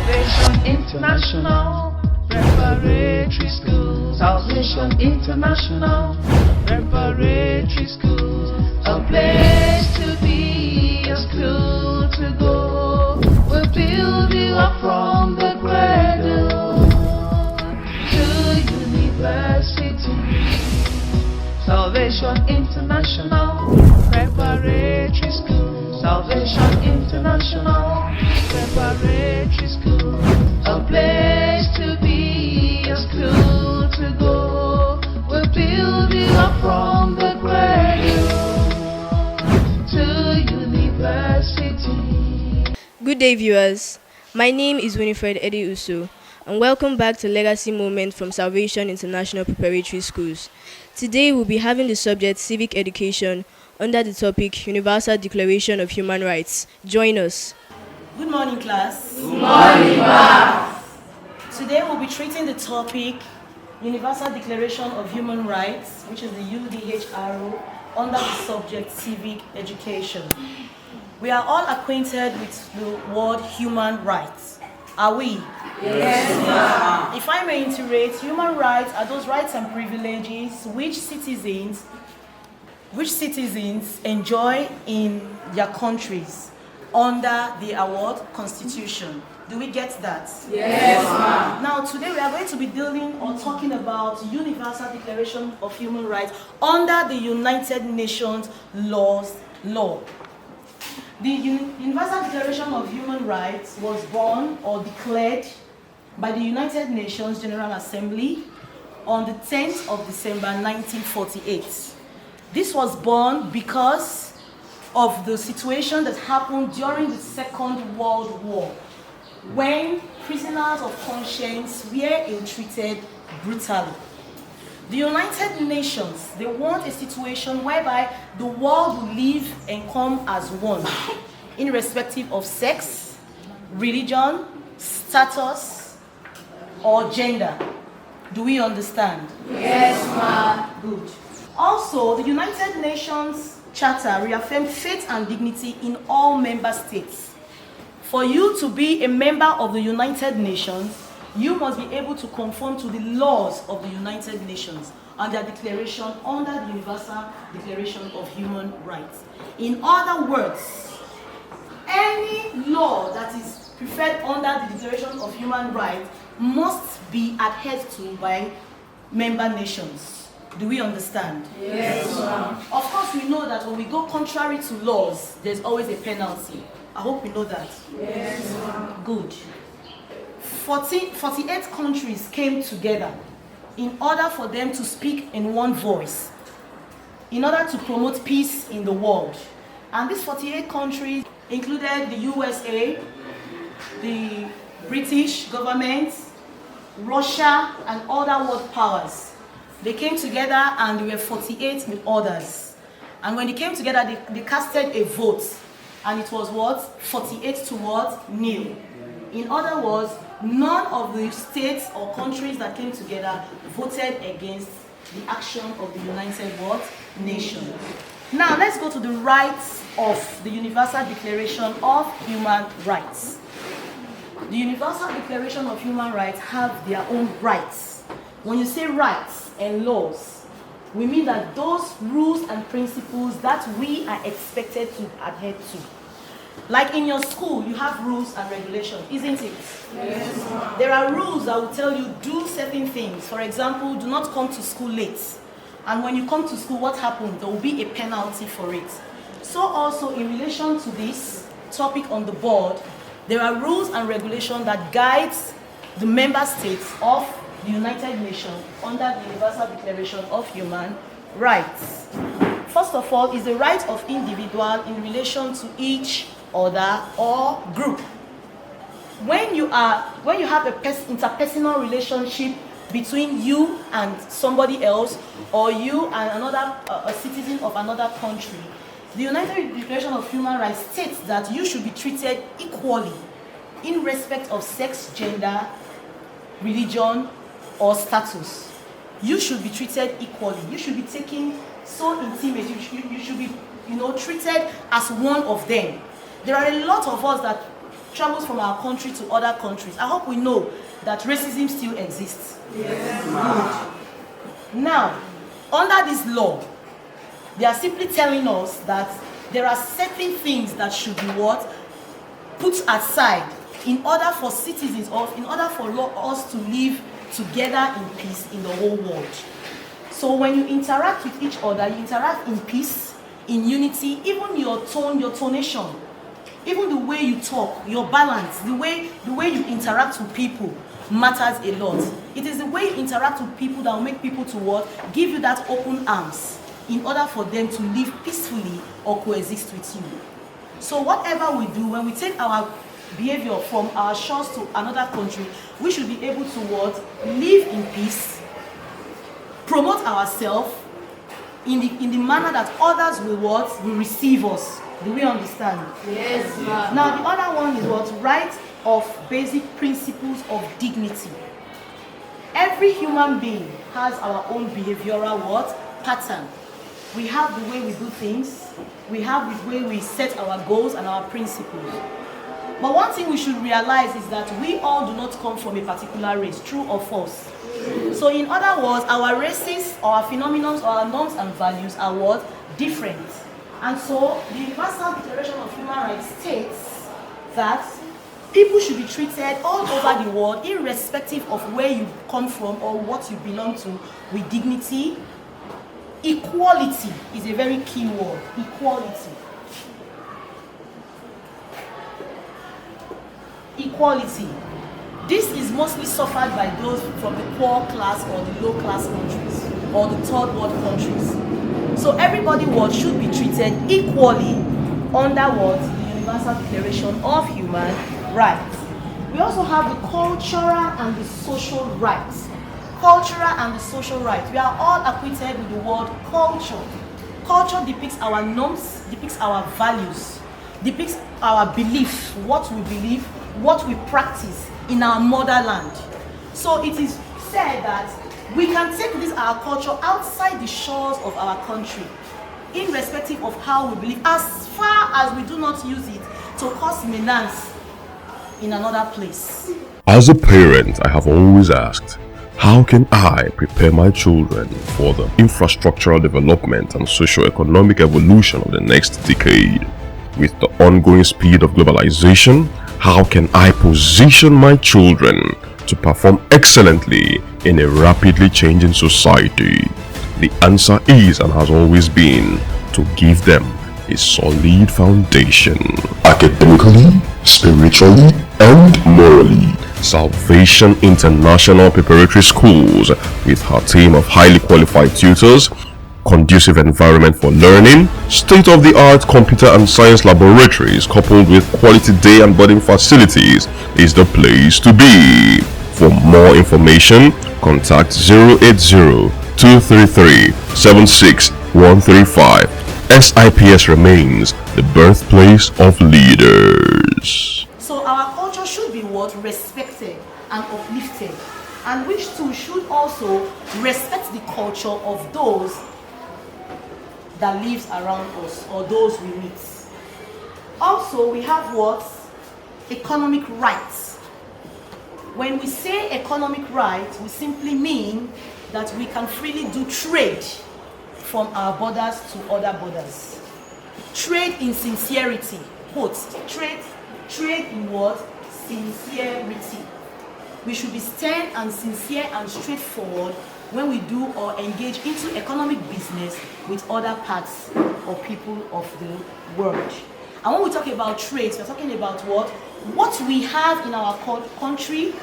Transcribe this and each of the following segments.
Salvation International Preparatory School. Salvation International Preparatory School. A place to be, a school to go. We'll build you up from the cradle to university. Salvation International Preparatory School. Salvation International Preparatory School. A place to be, a school to go. We'll build you up from the cradle to university. Good day, viewers. My name is Winifred Eddie Uso, and welcome back to Legacy Moment from Salvation International Preparatory Schools. Today we'll be having the subject Civic Education under the topic Universal Declaration of Human Rights. Join us. Good morning, class. Good morning, class. Today we'll be treating the topic Universal Declaration of Human Rights, which is the UDHRO, under the subject Civic Education. We are all acquainted with the word human rights. Are we? Yes, ma'am. If I may iterate, human rights are those rights and privileges which citizens enjoy in their countries under the award Constitution. Do we get that? Yes, ma'am. Now today we are going to be dealing or talking about Universal Declaration of Human Rights under the United Nations law. The Universal Declaration of Human Rights was born or declared by the United Nations General Assembly on the 10th of December 1948. This was born because of the situation that happened during the Second World War, when prisoners of conscience were ill-treated brutally. The United Nations, they want a situation whereby the world will live and come as one, irrespective of sex, religion, status, or gender. Do we understand? Yes, ma'am. Good. Also, the United Nations Charter reaffirmed faith and dignity in all member states. For you to be a member of the United Nations, you must be able to conform to the laws of the United Nations and their declaration under the Universal Declaration of Human Rights. In other words, any law that is preferred under the Declaration of Human Rights must be adhered to by member nations. Do we understand? Yes, ma'am. Of course, we know that when we go contrary to laws, there's always a penalty. I hope we know that. Yes, ma'am. Good. 48 countries came together in order for them to speak in one voice, in order to promote peace in the world. And these 48 countries included the USA, the British government, Russia, and other world powers. They came together and there were 48 with others. And when they came together, they casted a vote. And it was what? 48 to what? Nil. In other words, none of the states or countries that came together voted against the action of the United Nations. Now let's go to the rights of the Universal Declaration of Human Rights. The Universal Declaration of Human Rights have their own rights. When you say rights and laws, we mean that those rules and principles that we are expected to adhere to. Like in your school, you have rules and regulations, isn't it? Yes, ma'am. There are rules that will tell you do certain things. For example, do not come to school late. And when you come to school, what happens? There will be a penalty for it. So also in relation to this topic on the board, there are rules and regulations that guides the member states of the United Nations under the Universal Declaration of Human Rights. First of all is the right of individual in relation to each other or group. When you have a interpersonal relationship between you and somebody else, or you and a citizen of another country, the United Declaration of Human Rights states that you should be treated equally in respect of sex, gender, religion, or status. You should be treated equally. You should be taken so intimate. You should be treated as one of them. There are a lot of us that travels from our country to other countries. I hope we know that racism still exists. Yes, ma'am. Now, under this law, they are simply telling us that there are certain things that should be what? Put aside in order for citizens, or in order for us to live together in peace in the whole world. So when you interact with each other, you interact in peace, in unity, even your tone, your tonation, even the way you talk, your balance, the way you interact with people matters a lot. It is the way you interact with people that will make people to what? Give you that open arms in order for them to live peacefully or coexist with you. So whatever we do, when we take our behavior from our shores to another country, we should be able to what? Live in peace, promote ourselves in the manner that others will what? Will receive us. Do we understand? Yes, ma'am. Now the other one is what? Right of basic principles of dignity. Every human being has our own behavioral what? Pattern. We have the way we do things, we have the way we set our goals and our principles. But one thing we should realize is that we all do not come from a particular race, true or false. So in other words, our races, our phenomena, our norms and values are what? Different. And so the Universal Declaration of Human Rights states that people should be treated all over the world, irrespective of where you come from or what you belong to, with dignity. Equality is a very key word. Equality. Equality. This is mostly suffered by those from the poor class or the low class countries or the third world countries. So everybody should be treated equally under what? The Universal Declaration of Human Rights. We also have the cultural and the social rights. Cultural and the social rights. We are all acquainted with the word culture. Culture depicts our norms, depicts our values, depicts our belief, what we believe, what we practice in our motherland. So it is said that we can take this our culture outside the shores of our country, irrespective of how we believe, as far as we do not use it to cause menace in another place. As a parent, I have always asked, how can I prepare my children for the infrastructural development and socio-economic evolution of the next decade? With the ongoing speed of globalization, how can I position my children to perform excellently in a rapidly changing society? The answer is and has always been to give them a solid foundation, academically, spiritually, and morally. Salvation International Preparatory Schools, with her team of highly qualified tutors, conducive environment for learning, state-of-the-art computer and science laboratories coupled with quality day and boarding facilities, is the place to be. For more information, contact 080-233-76135. SIPS remains the birthplace of leaders. So our culture should be what? Respected and uplifted, and which too should also respect the culture of those that lives around us or those we meet. Also, we have what? Economic rights. When we say economic rights, we simply mean that we can freely do trade from our borders to other borders. Trade in sincerity. Trade in what? Sincerity. We should be stern and sincere and straightforward when we do or engage into economic business with other parts or people of the world. And when we talk about trades, we're talking about what? What we have in our country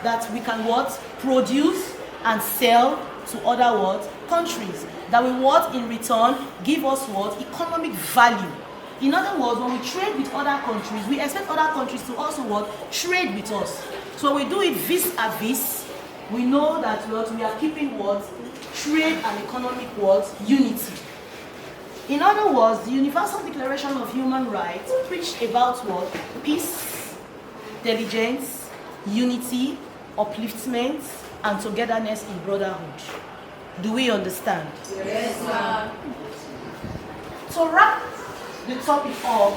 that we can what? Produce and sell to other what? Countries. That will what? In return give us what? Economic value. In other words, when we trade with other countries, we expect other countries to also what? Trade with us. So we do it vis-a-vis. We know that what? We are keeping what? Trade and economic what? Unity. In other words, the Universal Declaration of Human Rights preached about what? Peace, intelligence, unity, upliftment, and togetherness in brotherhood. Do we understand? Yes, ma'am. To wrap the topic up,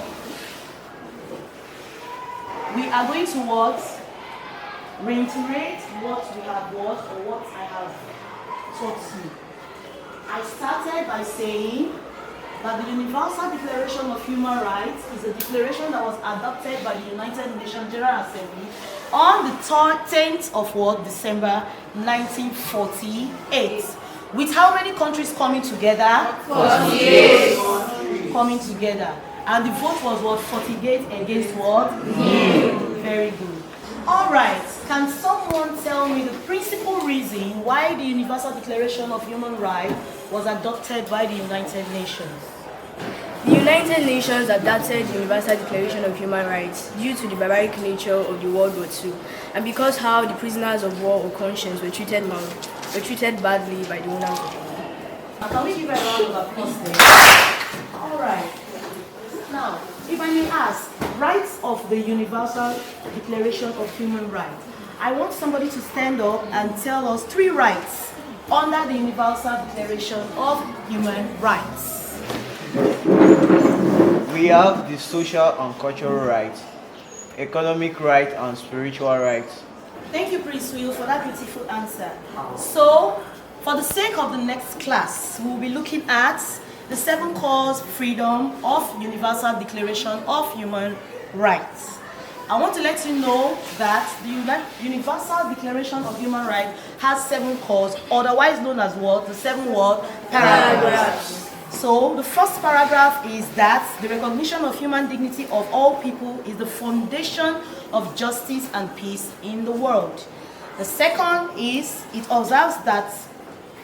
are going to what? Reiterate what we have what or what I have taught you. I started by saying that the Universal Declaration of Human Rights is a declaration that was adopted by the United Nations General Assembly on the 10th of what? December 1948. With how many countries coming together? 48. Coming together. And the vote was what? 48 against what? Very good. Alright, can someone tell me the principal reason why the Universal Declaration of Human Rights was adopted by the United Nations? The United Nations adopted the Universal Declaration of Human Rights due to the barbaric nature of the World War II and because how the prisoners of war or conscience were treated badly by the owners of the war. Can we give a round of applause there? Alright. Now, if I may ask, rights of the Universal Declaration of Human Rights. I want somebody to stand up and tell us 3 rights under the Universal Declaration of Human Rights. We have the social and cultural rights, economic rights, and spiritual rights. Thank you, Prince Will, for that beautiful answer. So, for the sake of the next class, we will be looking at the 7 cause freedom of Universal Declaration of Human Rights. I want to let you know that the Universal Declaration of Human Rights has 7 cause, otherwise known as what? The 7 what? Paragraphs. So the first paragraph is that the recognition of human dignity of all people is the foundation of justice and peace in the world. The second is it observes that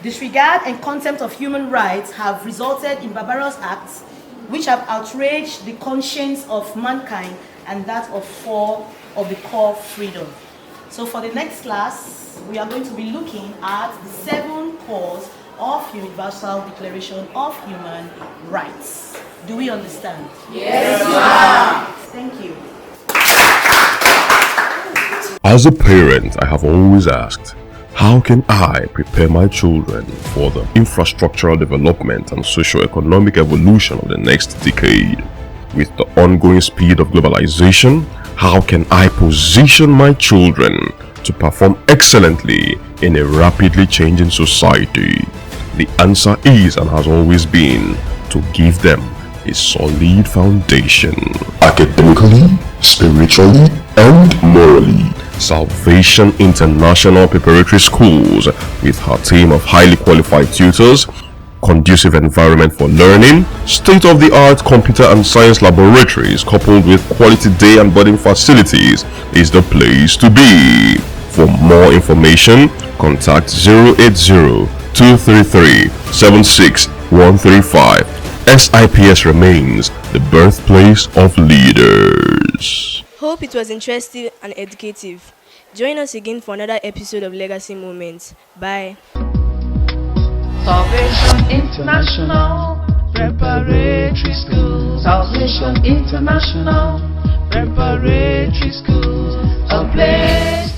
disregard and contempt of human rights have resulted in barbarous acts which have outraged the conscience of mankind and that of 4 of the core freedom. So for the next class, we are going to be looking at the 7 cause of Universal Declaration of Human Rights. Do we understand? Yes, ma'am. Thank you. As a parent, I have always asked, how can I prepare my children for the infrastructural development and socio-economic evolution of the next decade? With the ongoing speed of globalization, how can I position my children to perform excellently in a rapidly changing society? The answer is and has always been to give them a solid foundation. Academically, spiritually, and morally. Salvation International Preparatory Schools, with her team of highly qualified tutors, conducive environment for learning, state-of-the-art computer and science laboratories coupled with quality day and boarding facilities, is the place to be. For more information, contact 080-233-76135. SIPS remains the birthplace of leaders. Hope it was interesting and educative. Join us again for another episode of Legacy Moments. Bye. Salvation International Preparatory School. Salvation International Preparatory School. A place